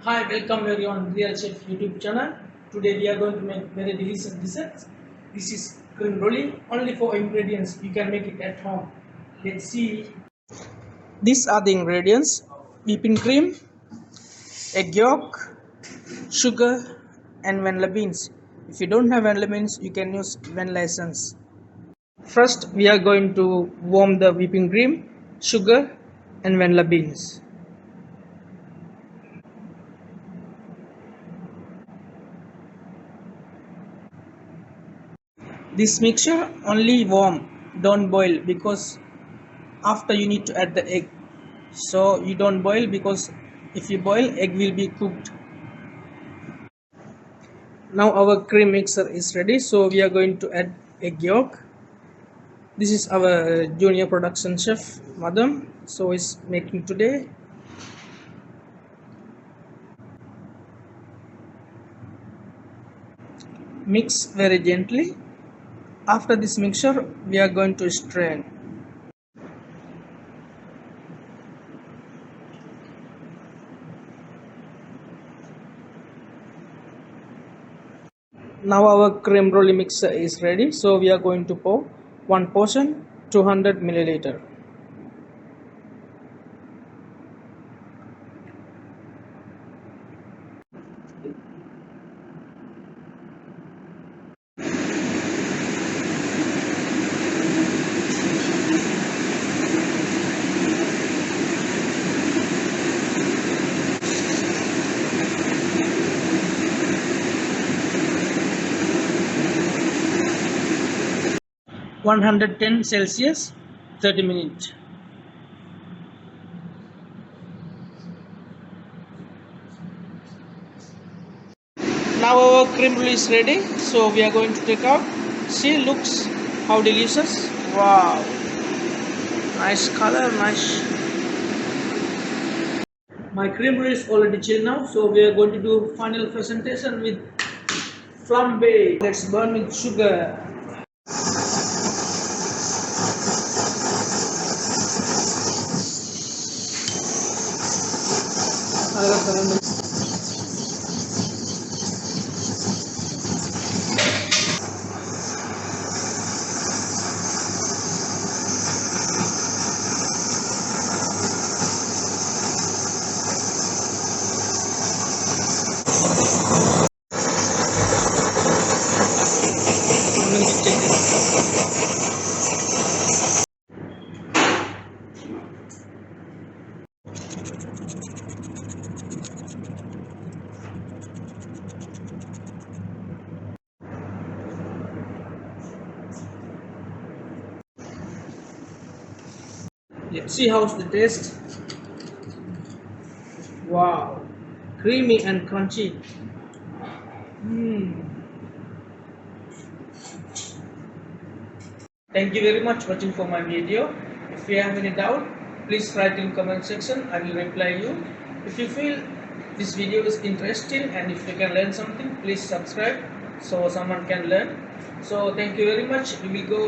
Hi, welcome everyone Real Chef YouTube channel. Today we are going to make very delicious desserts. This is creme brulee, only 4 ingredients. You can make it at home. Let's see. These are the ingredients: whipping cream, egg yolk, sugar, and vanilla beans. If you don't have vanilla beans, you can use vanilla essence. First, we are going to warm the whipping cream, sugar, and vanilla beans. This mixture only warm, don't boil, because after you need to add the egg, so you don't boil, because if you boil, egg will be cooked. Now our cream mixer is ready, so we are going to add egg yolk. This is our junior production chef madam, so is making today. Mix very gently. After this mixture, we are going to strain. Now our creme brulee mixer is ready, so we are going to pour one portion, 200 milliliter. One hundred 10 Celsius, 30 minutes. Now our creme brulee is ready, so we are going to take out. See, looks how delicious. Wow, nice color, nice. My creme brulee is already chilled now, so we are going to do final presentation with flambe. Let's burn with sugar. One 1 minute. See how's the taste. Wow, creamy and crunchy. Thank you very much for watching for my video. If you have any doubt, please write in comment section. I will reply you. If you feel this video is interesting and if you can learn something, please subscribe so someone can learn. So thank you very much. We will go.